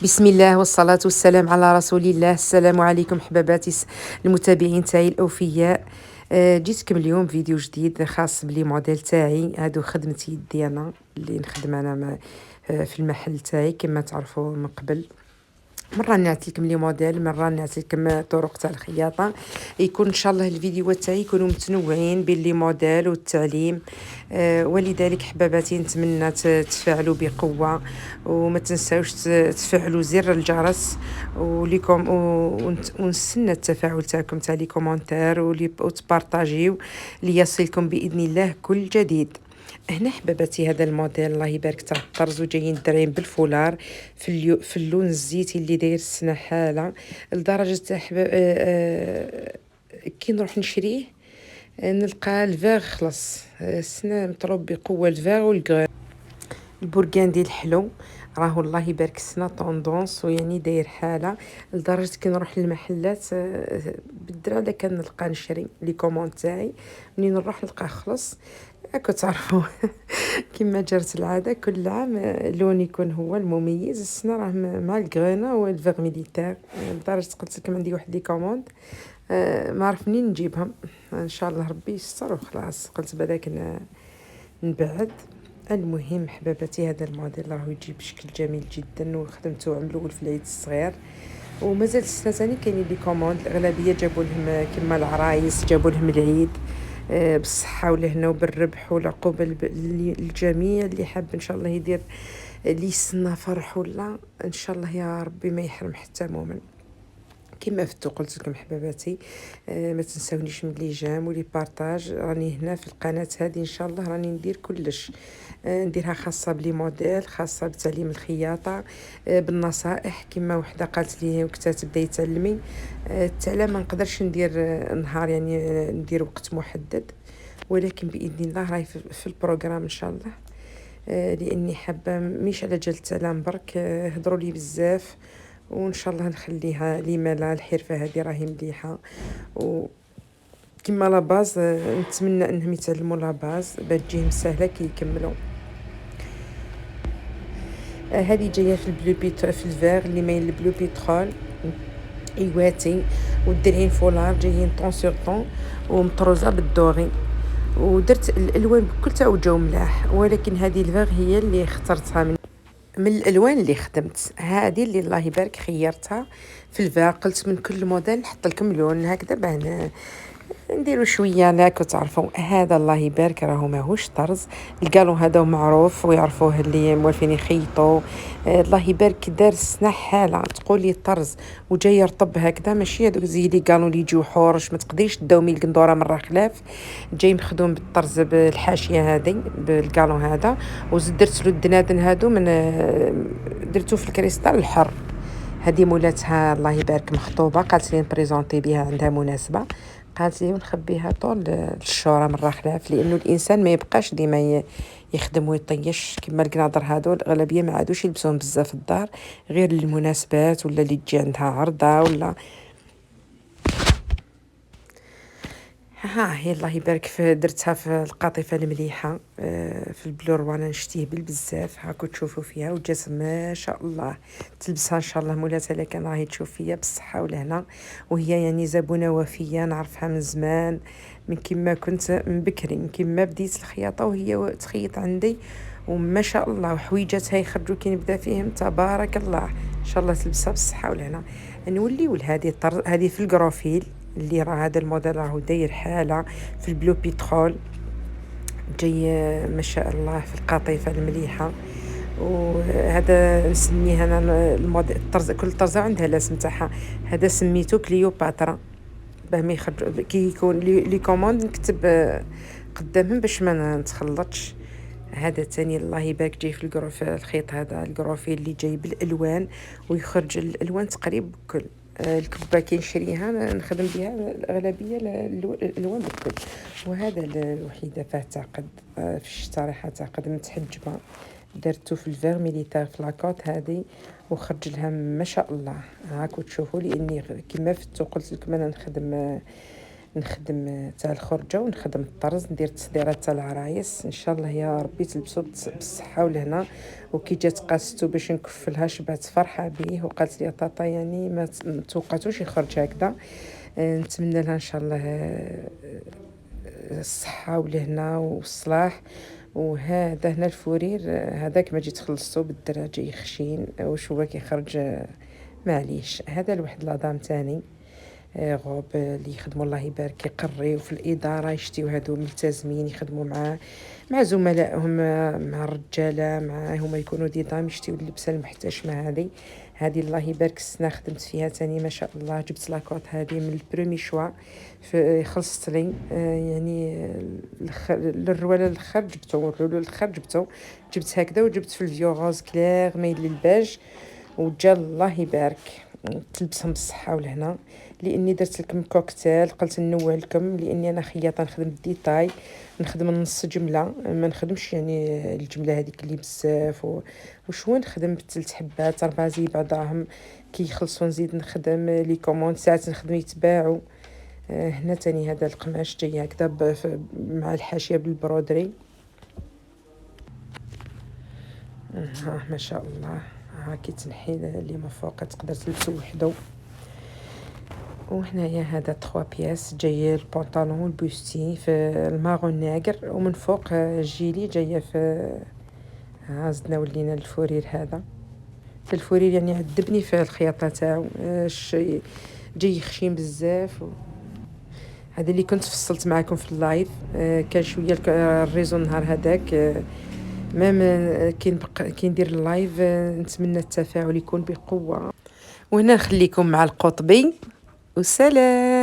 بسم الله والصلاة والسلام على رسول الله. السلام عليكم حباباتي المتابعين تاعي الأوفياء. جيتكم اليوم فيديو جديد خاص بلي موديل تاعي. هادو خدمتي يدي انا اللي نخدم انا في المحل تاعي كما تعرفوا من قبل. مرة نعطيكم لي موديل، مرة نعطيكم طرق تاع الخياطة. يكون ان شاء الله الفيديوهات تاعي يكونوا متنوعين بين لي موديل والتعليم. ولذلك حباباتي نتمنى تفعلوا بقوة، وما تنساوش تفعلوا زر الجرس وليكم ونستنى التفاعل تاعكم تاع لي كومونتير وتبارطاجيو ليصلكم بإذن الله كل جديد. هنا حباباتي هذا الموديل الله يبارك تاع الطرز وجايين دارين بالفولار في اللون الزيتي اللي داير السنه حاله لدرجه تاع كي نروح نشريه نلقى الفاغ خلص السنه مطلوب بقوه الفاغ والكغ البرغاندي الحلو راهو الله يبارك السنه طوندونس ويعني داير حاله لدرجه كي نروح للمحلات بالدراده كنلقى نشري لي كوموند تاعي منين نروح نلقاه خلص. راكو تعرفوا كما جرت العاده كل عام لون يكون هو المميز. السنه راه مع الكغينا والفيغ ميليتير لدرجه قلت لكم عندي واحد لي كوموند ما عرف منين نجيبهم. ان شاء الله ربي يستر وخلاص قلت بلاك نبعد. المهم حباباتي هذا الموديل راهو يجي بشكل جميل جدا وخدمته عام الاول في العيد الصغير ومازال السنه ثاني كاينين لي كوموند. الاغلبيه جابوا لهم كما العرايس جابوا لهم العيد بالصحه والهنا وبالربح والعقوبه للجميع اللي حاب ان شاء الله يدير لي سنه فرح ولا ان شاء الله يا ربي ما يحرم حتى مؤمن. كما فتو قلت لكم حباباتي ما تنساونيش من لي جام ولي بارطاج. راني هنا في القناه هذه ان شاء الله راني ندير كلش، نديرها خاصه بلي موديل، خاصه بتعليم الخياطه، بالنصائح. كما وحده قالت لي وقتها تبداي تعلمي التعلم ما نقدرش ندير نهار يعني ندير وقت محدد، ولكن باذن الله راهي في البروغرام ان شاء الله. لاني حابه مش على جال التعلم برك، هضروا لي بزاف وان شاء الله نخليها لما لا. الحرفه هذه راهي مليحه كما لا باز، نتمنى انهم يتعلموا لا باز باش تجيهم سهله كي يكملوا. هذه جايه في البلو في الفير اللي مايل البلو بيترول ايواتي، والدرعين فولار جايين طون سور طون ومطروزه بالدوغي، ودرت الالوان بكل تا جاو ملاح، ولكن هذه الفيغ هي اللي اخترتها من الالوان اللي خدمت. هذه اللي الله يبارك خيرتها في الفيغ. قلت من كل موديل نحط لكم لون هكذا باه نديروا شويه لاك تعرفوا. هذا الله يبارك راهو ماهوش طرز، القالو هذا معروف ويعرفوه اللي موالفين يخيطوا. الله يبارك دار السنه حاله تقولي طرز وجاي يرطب هكذا، ماشي هذوك زي اللي قالوا لي يجيو حورش ما تقدريش تداومي القندوره مره خلاف. جاي مخدوم بالطرز بالحاشيه هذه بالقالو هذا، وزدت درت له الدنادن هادو من درتو في الكريستال الحر. هذه مولاتها الله يبارك مخطوبه، قالت لي نبريزونطي بها عندها مناسبه، قالت لي نخبيها طول الشهر مره خلاف، لانه الانسان ما يبقاش ديما يخدم ويطيش كما القناضر هادو. الاغلبيه ما عادوش يلبسون بزاف في الدار غير للمناسبات ولا اللي تجي عندها عرضه ولا. ها هي الله يبارك درتها في القاطفه المليحه في البلور وانا نشتيه بزاف. هاكو تشوفوا فيها وجات ما شاء الله. تلبسها ان شاء الله مولاتها اللي كان راهي تشوف فيا بالصحه والهنا، وهي يعني زبونه وفيه نعرفها من زمان، من كيما كنت من بكري، من كيما بديت الخياطه وهي تخيط عندي وما شاء الله. وحويجاتها يخرجوا كي نبدا فيهم تبارك الله ان شاء الله تلبسها بالصحه والهنا. نوليو لهذه هذه في الكروفيل اللي راه هذا الموديل راهو داير حاله في البلو بيترول، جاي ما شاء الله في القطيفه المليحه. وهذا نسميه انا الموديل الطرز، كل طرزه عندها الاسم تاعها. هذا سميته كليوباترا باه ما يخرج كي يكون لي كوموند نكتب قدامهم باش ما نتخلطش. هذا تاني الله يبارك جاي في الخيط هذا الكروفيل اللي جاي بالالوان ويخرج الالوان تقريبا بكل. الكبه كي نشريها نخدم بها الاغلبيه الالوان بكل. وهذا الوحيده فيه تعقد في الشتا رايحه تعقد متحجبه، درتو في الفيغ ميليتير في لاكوت هذه وخرج لها ما شاء الله. هاكو تشوفوا لاني كما فتو قلت لكم انا نخدم نخدم تاع الخرجه ونخدم الطرز، ندير تصديرات تاع العرايس. ان شاء الله يا ربي تلبسوا بالصحه ولهنا. وكي جات قاستو باش نكفلها شبعت فرحه به وقالت لي طاطا يعني ما توقعتوش يخرج هكذا. نتمنى لها ان شاء الله الصحه ولهنا والصلاح. وهذا هنا الفورير هذاك ما جيت خلصته بالدراجه يخشين واش هو كيخرج معليش. هذا الواحد لادام تاني غوب اللي يخدموا الله يبارك يقريو في الاداره يشتيو هادو ملتزمين يخدموا مع زملائهم مع الرجاله مع هما يكونوا دي دام يشتيو اللبسه المحتشمه. هذه الله يبارك السنه خدمت فيها تاني ما شاء الله. جبت لاكوت هذه من البرومي شوا خلصت لي يعني للروله الاخر جبتو الاخر جبت هكذا وجبت في الفيو غوز كلير ميل للباج وجا الله يبارك تلبسهم بالصحه ولهنا. لاني درت لكم كوكتيل قلت نوع لكم لاني انا خياطه نخدم الديتاي نخدم نص جمله ما نخدمش يعني الجمله هذيك اللي بزاف وشو نخدم بثلاث حبات 4 زي بعضهم كي يخلصوا نزيد نخدم لي كوموند ساعات نخدم يتباعوا. هنا تاني هذا القماش جاي هكذا مع الحاشيه بالبرودري. ما شاء الله كي تنحي اللي ما فوق تقدر تلبسو وحده. وهنايا هذا 3 بياس جايه البنطلون والبوستي في المارون ناقر ومن فوق الجيلي جايه في زدنا ولينا الفورير. هذا في الفورير يعني عذبني في الخياطه تاعو جاي خشين بزاف. هذا اللي كنت فصلت معكم في اللايف. كان شويه الريزو نهار هذاك كي ندير اللايف نتمنى التفاعل يكون بقوه. وهنا نخليكم مع القطبي والسلام.